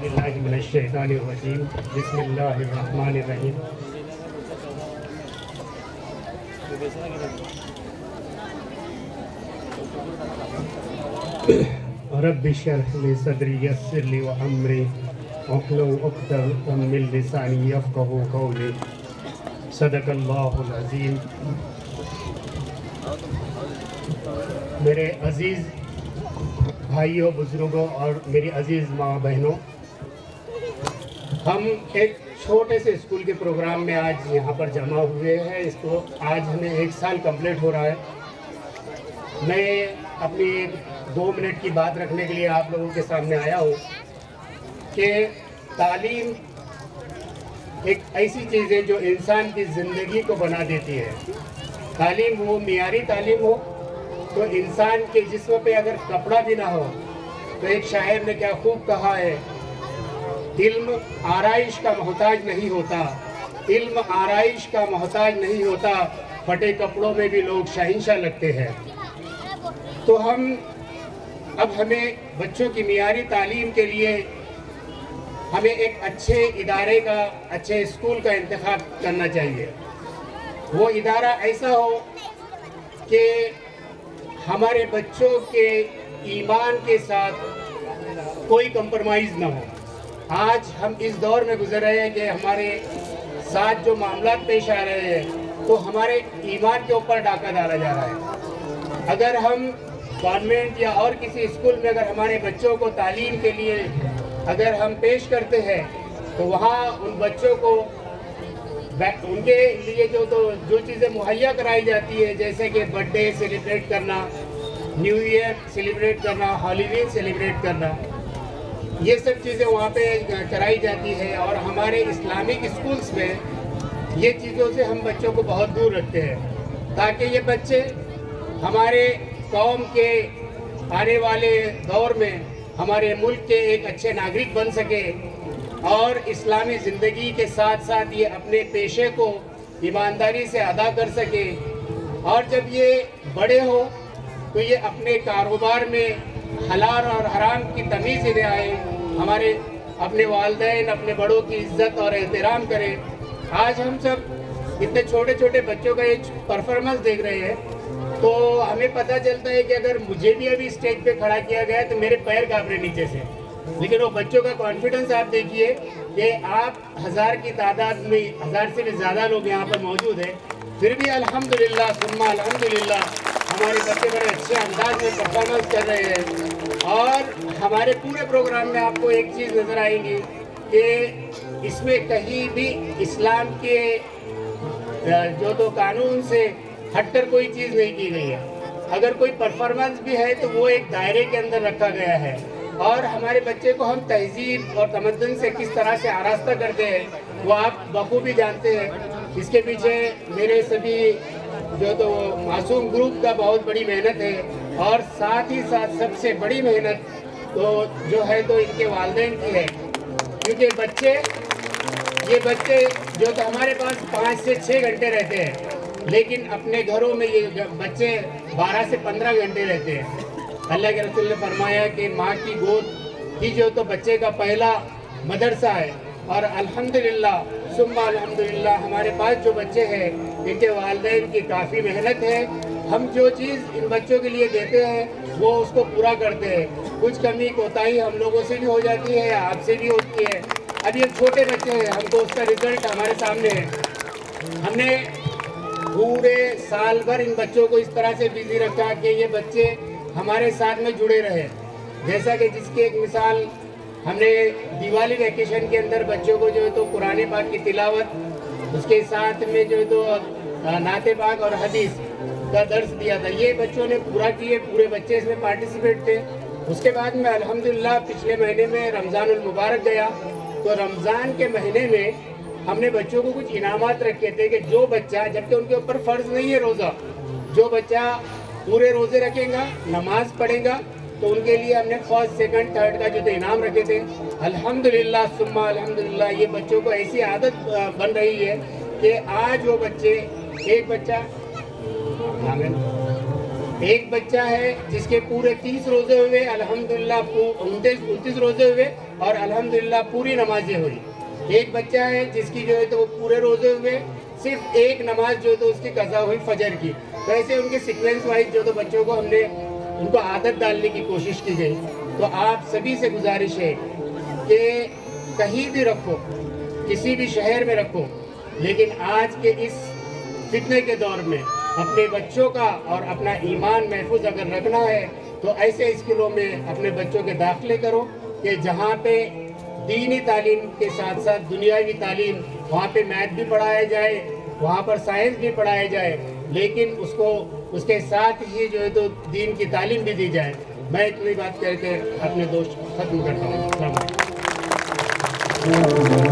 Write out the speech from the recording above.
باللہ من الشیطان الرجیم بسم اللہ الرحمن الرحیم رب اشرح لی صدری یسر لی امری واحلل عقدۃ من لسانی یفقہوا قولی صدق اللہ العظیم۔ میرے عزیز بھائیوں، بزرگوں اور میری عزیز ماں بہنوں، ہم ایک چھوٹے سے اسکول کے پروگرام میں آج یہاں پر جمع ہوئے ہیں۔ اس کو آج ہمیں 1 سال کمپلیٹ ہو رہا ہے۔ میں اپنی 2 منٹ کی بات رکھنے کے لیے آپ لوگوں کے سامنے آیا ہوں کہ تعلیم ایک ایسی چیز ہے جو انسان کی زندگی کو بنا دیتی ہے۔ تعلیم وہ معیاری تعلیم ہو تو انسان کے جسم پہ اگر کپڑا بھی نہ ہو تو ایک شاعر نے کیا خوب کہا ہے، علم آرائش کا محتاج نہیں ہوتا، علم آرائش کا محتاج نہیں ہوتا، پھٹے کپڑوں میں بھی لوگ شہنشاہ لگتے ہیں۔ تو ہمیں بچوں کی معیاری تعلیم کے لیے ہمیں ایک اچھے ادارے کا، اچھے اسکول کا انتخاب کرنا چاہیے۔ وہ ادارہ ایسا ہو کہ ہمارے بچوں کے ایمان کے ساتھ کوئی کمپرمائز نہ ہو۔ آج ہم اس دور میں گزر رہے ہیں کہ ہمارے ساتھ جو معاملات پیش آ رہے ہیں تو ہمارے ایمان کے اوپر ڈاکہ ڈالا جا رہا ہے۔ اگر ہم گورنمنٹ یا اور کسی اسکول میں اگر ہمارے بچوں کو تعلیم کے لیے اگر ہم پیش کرتے ہیں تو وہاں ان بچوں کو ان کے لیے جو چیزیں مہیا کرائی جاتی ہے، جیسے کہ برتھ ڈے سیلیبریٹ کرنا، نیو ایئر سیلیبریٹ کرنا، ہالیوین سیلیبریٹ کرنا، یہ سب چیزیں وہاں پہ کرائی جاتی ہے۔ اور ہمارے اسلامک اسکولز میں یہ چیزوں سے ہم بچوں کو بہت دور رکھتے ہیں تاکہ یہ بچے ہمارے قوم کے آنے والے دور میں ہمارے ملک کے ایک اچھے ناگرک بن سکے اور اسلامی زندگی کے ساتھ ساتھ یہ اپنے پیشے کو ایمانداری سے ادا کر سکے، اور جب یہ بڑے ہو تو یہ اپنے کاروبار میں حلال اور حرام کی تمیز ہی نہ آئے، ہمارے اپنے والدین، اپنے بڑوں کی عزت اور احترام کریں۔ آج ہم سب اتنے چھوٹے چھوٹے بچوں کا ایک پرفارمنس دیکھ رہے ہیں تو ہمیں پتہ چلتا ہے کہ اگر مجھے بھی ابھی اسٹیج پہ کھڑا کیا گیا تو میرے پیر کانپ رہے نیچے سے، لیکن وہ بچوں کا کانفیڈنس آپ دیکھیے کہ آپ 1000 کی تعداد میں 1000 سے بھی زیادہ لوگ یہاں پر موجود ہیں، پھر بھی الحمدللہ ثم الحمدللہ ہمارے بچے بڑے اچھے انداز میں پرفارمنس کر رہے ہیں۔ اور ہمارے پورے پروگرام میں آپ کو ایک چیز نظر آئے گی کہ اس میں کہیں بھی اسلام کے جو قانون سے ہٹ کر کوئی چیز نہیں کی گئی ہے۔ اگر کوئی پرفارمنس بھی ہے تو وہ ایک دائرے کے اندر رکھا گیا ہے، اور ہمارے بچے کو ہم تہذیب اور تمدن سے کس طرح سے آراستہ کرتے ہیں وہ آپ بخوبی جانتے ہیں۔ اس کے پیچھے میرے سبھی معصوم گروپ کا بہت بڑی محنت ہے، اور ساتھ ہی ساتھ سب سے بڑی محنت جو ہے تو ان کے والدین کی ہے، کیونکہ یہ بچے ہمارے پاس 5 سے 6 گھنٹے رہتے ہیں، لیکن اپنے گھروں میں یہ بچے 12 سے 15 گھنٹے رہتے ہیں۔ اللہ کے رسول نے فرمایا کہ ماں کی گود ہی بچے کا پہلا مدرسہ ہے، اور الحمدللہ ثم الحمدللہ ہمارے پاس جو بچے ہیں ان کے والدین کی کافی محنت ہے۔ ہم جو چیز ان بچوں کے لیے دیتے ہیں وہ اس کو پورا کرتے ہیں، کچھ کمی کوتاہی ہم لوگوں سے بھی ہو جاتی ہے، آپ سے بھی ہوتی ہے۔ اب یہ چھوٹے بچے ہیں، ہم کو اس کا رزلٹ ہمارے سامنے ہے۔ ہم نے پورے سال بھر ان بچوں کو اس طرح سے بزی رکھا کہ یہ بچے ہمارے ساتھ میں جڑے رہے، جیسا کہ جس کی ایک مثال ہم نے دیوالی ویکیشن کے اندر بچوں کو قرآن پاک کی تلاوت، اس کے ساتھ میں نعت پاک اور حدیث کا درس دیا تھا۔ یہ بچوں نے پورا کیے، پورے بچے اس میں پارٹیسپیٹ تھے۔ اس کے بعد میں الحمدللہ پچھلے مہینے میں رمضان المبارک گیا تو رمضان کے مہینے میں ہم نے بچوں کو کچھ انعامات رکھے تھے کہ جو بچہ، جبکہ ان کے اوپر فرض نہیں ہے روزہ، جو بچہ پورے روزے رکھے گا، نماز پڑھے گا، تو ان کے لیے ہم نے فرسٹ، سیکنڈ، تھرڈ کا انعام رکھے تھے۔ الحمدللہ ثم الحمدللہ یہ بچوں کو ایسی عادت بن رہی ہے کہ آج وہ بچے ایک ایک بچہ ہے جس کے پورے 30 روزے ہوئے الحمدللہ، 29 روزے ہوئے اور الحمدللہ پوری نمازیں ہوئی. ایک بچہ ہے جس کی جو ہے تو وہ پورے روزے ہوئے، صرف ایک نماز جو ہے تو اس کی قضا ہوئی فجر کی. تو ایسے ان کے سیکوینس وائز جو تو بچوں کو ہم نے ان کو عادت ڈالنے کی کوشش کی گئی. تو آپ سبھی سے گزارش ہے کہ کہیں بھی رکھو، کسی بھی شہر میں رکھو، لیکن آج کے اس فتنے کے دور میں اپنے بچوں کا اور اپنا ایمان محفوظ اگر رکھنا ہے تو ایسے اسکولوں میں اپنے بچوں کے داخلے کرو کہ جہاں پہ دینی تعلیم کے ساتھ ساتھ دنیاوی تعلیم، وہاں پہ میتھ بھی پڑھایا جائے، وہاں پر سائنس بھی پڑھایا جائے، لیکن اس کے ساتھ ہی جو ہے تو دین کی تعلیم بھی دی جائے. میں اتنی بات کہہ کے اپنے دوست ختم کرتا ہوں. السلام علیکم.